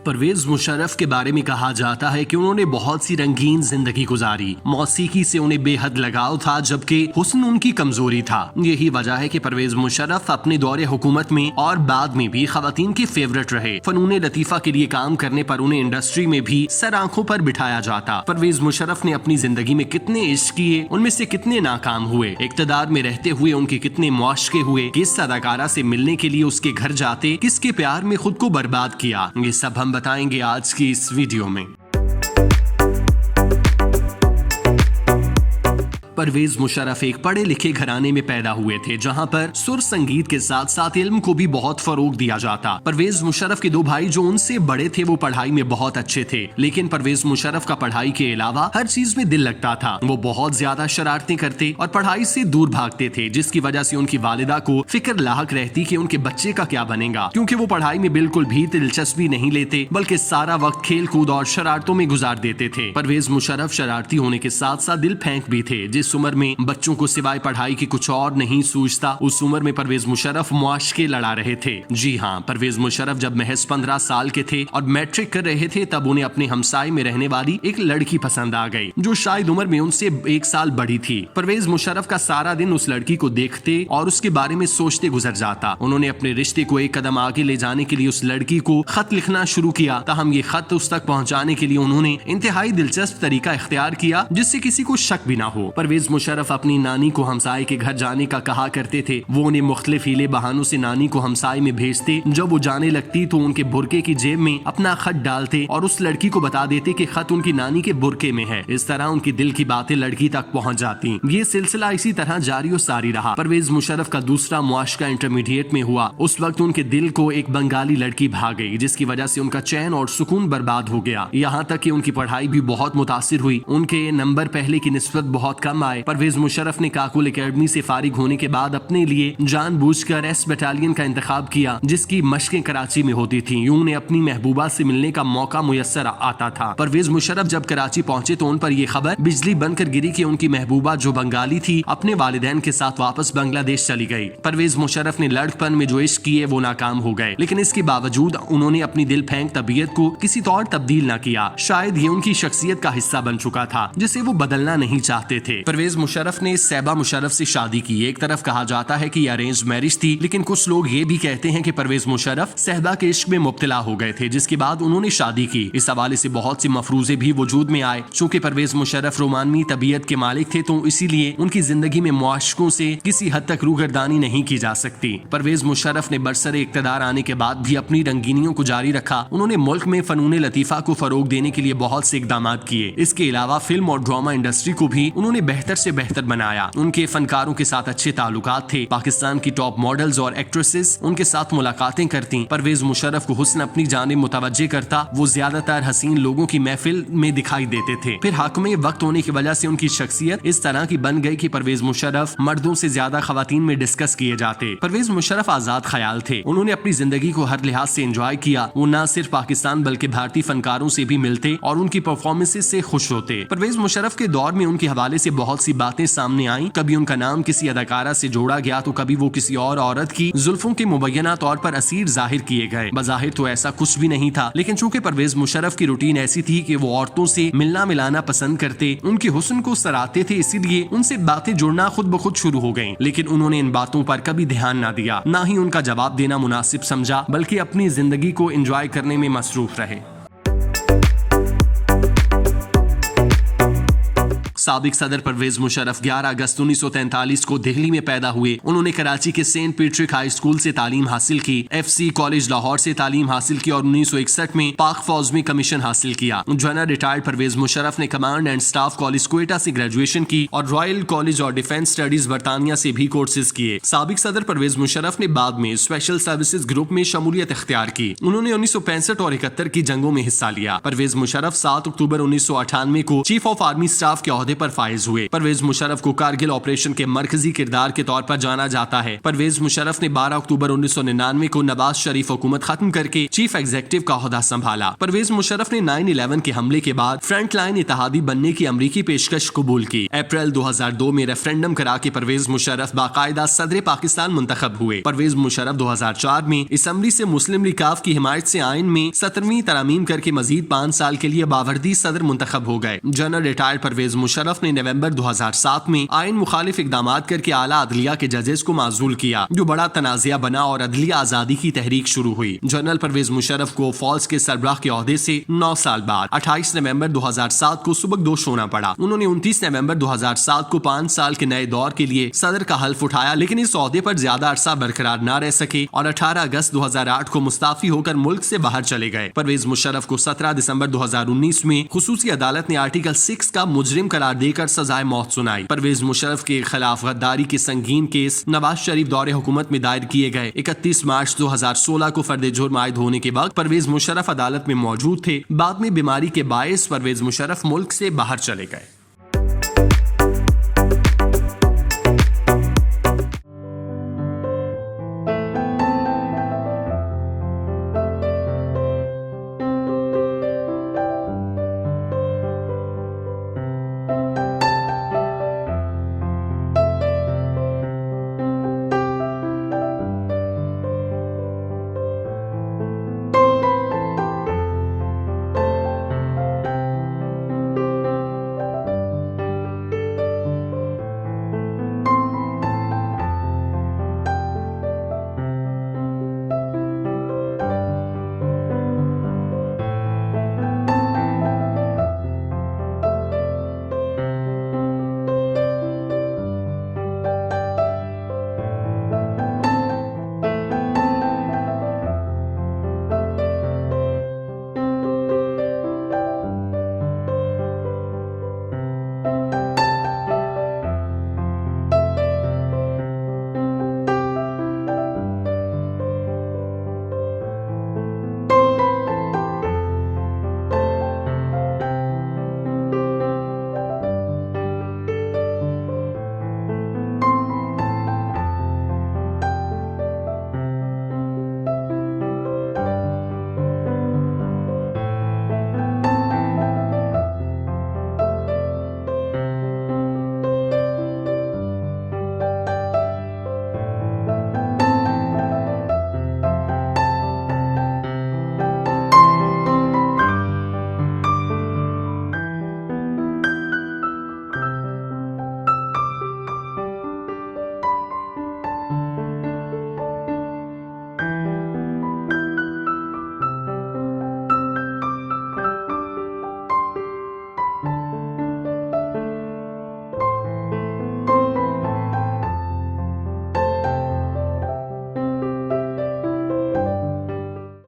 پرویز مشرف کے بارے میں کہا جاتا ہے کہ انہوں نے بہت سی رنگین زندگی گزاری. موسیقی سے انہیں بے حد لگاؤ تھا جبکہ حسن ان کی کمزوری تھا. یہی وجہ ہے کہ پرویز مشرف اپنے دور حکومت میں اور بعد میں بھی خواتین کے فیورٹ رہے. فنون لطیفہ کے لیے کام کرنے پر انہیں انڈسٹری میں بھی سر آنکھوں پر بٹھایا جاتا. پرویز مشرف نے اپنی زندگی میں کتنے عشق کیے، ان میں سے کتنے ناکام ہوئے. اقتدار میں رہتے ہوئے ان کے کتنے معاشقے ہوئے، کس اداکارہ سے ملنے کے لیے اس کے گھر جاتے، کس کے پیار میں خود کو برباد کیا، یہ سب ہم بتائیں گے آج کی اس ویڈیو میں. پرویز مشرف ایک پڑھے لکھے گھرانے میں پیدا ہوئے تھے جہاں پر سر سنگیت کے ساتھ ساتھ علم کو بھی بہت فروغ دیا جاتا. پرویز مشرف کے دو بھائی جو ان سے بڑے تھے وہ پڑھائی میں بہت اچھے تھے، لیکن پرویز مشرف کا پڑھائی کے علاوہ ہر چیز میں دل لگتا تھا. وہ بہت زیادہ شرارتیں کرتے اور پڑھائی سے دور بھاگتے تھے، جس کی وجہ سے ان کی والدہ کو فکر لاحق رہتی کہ ان کے بچے کا کیا بنے گا، کیونکہ وہ پڑھائی میں بالکل بھی دلچسپی نہیں لیتے بلکہ سارا وقت کھیل کود اور شرارتوں میں گزار دیتے تھے. پرویز مشرف شرارتی ہونے کے ساتھ ساتھ دل پھینک بھی تھے. جس عمر میں بچوں کو سوائے پڑھائی کی کچھ اور نہیں سوچتا، اس عمر میں پرویز مشرف معاشقے لڑا رہے تھے. جی ہاں، پرویز مشرف جب محض 15 سال کے تھے اور میٹرک کر رہے تھے تب انہیں اپنے ہمسائے میں رہنے والی ایک لڑکی پسند آ گئی جو شاید عمر میں ان سے 1 سال بڑی تھی. پرویز مشرف کا سارا دن اس لڑکی کو دیکھتے اور اس کے بارے میں سوچتے گزر جاتا. انہوں نے اپنے رشتے کو ایک قدم آگے لے جانے کے لیے اس لڑکی کو خط لکھنا شروع کیا. تاہم یہ خط اس تک پہنچانے کے لیے انہوں نے انتہائی دلچسپ طریقہ اختیار کیا جس سے کسی کو شک بھی نہ ہو. پرویز مشرف اپنی نانی کو ہمسائے کے گھر جانے کا کہا کرتے تھے. وہ انہیں مختلف ہیلے بہانوں سے نانی کو ہمسائے میں بھیجتے. جب وہ جانے لگتی تو ان کے برقعے کی جیب میں اپنا خط ڈالتے اور اس لڑکی کو بتا دیتے کہ خط ان کی نانی کے برقعے میں ہے. اس طرح ان کی دل کی باتیں لڑکی تک پہنچ جاتی. یہ سلسلہ اسی طرح جاری و ساری رہا. پرویز مشرف کا دوسرا معاشقہ انٹرمیڈیٹ میں ہوا. اس وقت ان کے دل کو ایک بنگالی لڑکی بھا گئی جس کی وجہ سے ان کا چین اور سکون برباد ہو گیا. یہاں تک کہ ان کی پڑھائی بھی بہت متاثر ہوئی. ان کے نمبر پہلے کی نسبت بہت کم آئے. پرویز مشرف نے کاکل اکیڈمی سے فارغ ہونے کے بعد اپنے لیے جان بوجھ کر ایس بٹالین کا انتخاب کیا جس کی مشقیں کراچی میں ہوتی تھیں. یوں انہیں اپنی محبوبہ سے ملنے کا موقع میسر آتا تھا. پرویز مشرف جب کراچی پہنچے تو ان پر یہ خبر بجلی بن کر گری کہ ان کی محبوبہ جو بنگالی تھی اپنے والدین کے ساتھ واپس بنگلہ دیش چلی گئی. پرویز مشرف نے لڑکپن میں جو عشق کیے وہ ناکام ہو گئے، لیکن اس کے باوجود انہوں نے اپنی دل پھینک طبیعت کو کسی طور تبدیل نہ کیا. شاید یہ ان کی شخصیت کا حصہ بن چکا تھا جسے وہ بدلنا نہیں چاہتے تھے. پرویز مشرف نے صیبہ مشرف سے شادی کی. ایک طرف کہا جاتا ہے کہ یہ ارینج میرج تھی، لیکن کچھ لوگ یہ بھی کہتے ہیں کہ پرویز مشرف صحبہ کے عشق میں مبتلا ہو گئے تھے جس کے بعد انہوں نے شادی کی. اس حوالے سے بہت سی مفروضے بھی وجود میں آئے. چونکہ پرویز مشرف رومانوی طبیعت کے مالک تھے تو اسی لیے ان کی زندگی میں معاشقوں سے کسی حد تک روگردانی نہیں کی جا سکتی. پرویز مشرف نے برسر اقتدار آنے کے بعد بھی اپنی رنگینیوں کو جاری رکھا. انہوں نے ملک میں فنون لطیفہ کو فروغ دینے کے لیے بہت سے اقدامات کیے. اس کے علاوہ فلم اور ڈرامہ انڈسٹری کو بھی انہوں نے بہتر سے بہتر بنایا. ان کے فنکاروں کے ساتھ اچھے تعلقات تھے. پاکستان کی ٹاپ ماڈلز اور ایکٹریسز ان کے ساتھ ملاقاتیں کرتی. پرویز مشرف کو حسن اپنی جانب متوجہ کرتا. وہ زیادہ تر حسین لوگوں کی محفل میں دکھائی دیتے تھے. پھر حاکم وقت ہونے کی وجہ سے ان کی شخصیت اس طرح کی بن گئی کہ پرویز مشرف مردوں سے زیادہ خواتین میں ڈسکس کیے جاتے. پرویز مشرف آزاد خیال تھے. انہوں نے اپنی زندگی کو ہر لحاظ سے انجوائے کیا. وہ نہ صرف پاکستان بلکہ بھارتی فنکاروں سے بھی ملتے اور ان کی پرفارمنس سے خوش ہوتے. پرویز مشرف کے دور میں ان کے حوالے سے بہت سی باتیں سامنے آئیں. کبھی ان کا نام کسی اداکارہ سے جوڑا گیا تو کبھی وہ کسی اور عورت کی زلفوں کے مبینہ طور پر اسیر ظاہر کیے گئے. بظاہر تو ایسا کچھ بھی نہیں تھا، لیکن چونکہ پرویز مشرف کی روٹین ایسی تھی کہ وہ عورتوں سے ملنا ملانا پسند کرتے، ان کے حسن کو سراہتے تھے، اسی لیے ان سے باتیں جڑنا خود بخود شروع ہو گئیں. لیکن انہوں نے ان باتوں پر کبھی دھیان نہ دیا، نہ ہی ان کا جواب دینا مناسب سمجھا، بلکہ اپنی زندگی کو انجوائے کرنے میں مصروف رہے. سابق صدر پرویز مشرف 11 اگست 1943 کو دہلی میں پیدا ہوئے. انہوں نے کراچی کے سینٹ پیٹرک ہائی اسکول سے تعلیم حاصل کی، ایف سی کالج لاہور سے تعلیم حاصل کی اور 1961 میں پاک فوج میں کمیشن حاصل کیا. جنرل ریٹائرڈ پرویز مشرف نے command and staff college Quetta سے گریجویشن کی اور رائل کالج اور ڈیفنس اسٹڈیز برطانیہ سے بھی کورسز کیے. سابق صدر پرویز مشرف نے بعد میں اسپیشل سروسز گروپ میں شمولیت اختیار کی. انہوں نے 1965 اور 71 کی جنگوں میں حصہ لیا. پرویز مشرف 7 اکتوبر 1998 کو چیف آف آرمی اسٹاف کے عہدے پر فائز ہوئے۔ پرویز مشرف کو کارگل آپریشن کے مرکزی کردار کے طور پر جانا جاتا ہے۔ پرویز مشرف نے 12 اکتوبر 1999 کو نواز شریف حکومت ختم کر کے چیف ایگزیکٹو کا عہدہ سنبھالا۔ پرویز مشرف نے 9/11 کے حملے کے بعد فرنٹ لائن اتحادی بننے کی امریکی پیشکش قبول کی۔ اپریل 2002 میں ریفرنڈم کرا کے پرویز مشرف باقاعدہ صدر پاکستان منتخب ہوئے۔ پرویز مشرف 2004 میں اسمبلی سے مسلم لیگ ق کی حمایت سے آئین میں 17ویں ترامیم کر کے مزید 5 سال کے لیے باوردی صدر منتخب ہو گئے۔ جنرل ریٹائرڈ پرویز مشرف نے نومبر 2007 میں آئین مخالف اقدامات کر کے اعلیٰ عدلیہ کے ججز کو معزول کیا، جو بڑا تنازعہ بنا اور عدلیہ آزادی کی تحریک شروع ہوئی۔ جنرل پرویز مشرف کو فالس کے سربراہ کے عہدے سے 9 سال بعد 28 نومبر 2007 کو سبکدوش ہونا پڑا۔ انہوں نے 29 نومبر 2007 کو 5 سال کے نئے دور کے لیے صدر کا حلف اٹھایا، لیکن اس عہدے پر زیادہ عرصہ برقرار نہ رہ سکے اور 18 اگست 2008 کو مستعفی ہو کر ملک سے باہر چلے گئے۔ پرویز مشرف کو 17 دسمبر 2019 میں خصوصی عدالت نے آرٹیکل 6 کا مجرم قرار دے کر سزائے موت سنائی۔ پرویز مشرف کے خلاف غداری کے سنگین کیس نواز شریف دور حکومت میں دائر کیے گئے۔ 31 مارچ 2016 کو فرد جرم عائد ہونے کے وقت پرویز مشرف عدالت میں موجود تھے۔ بعد میں بیماری کے باعث پرویز مشرف ملک سے باہر چلے گئے۔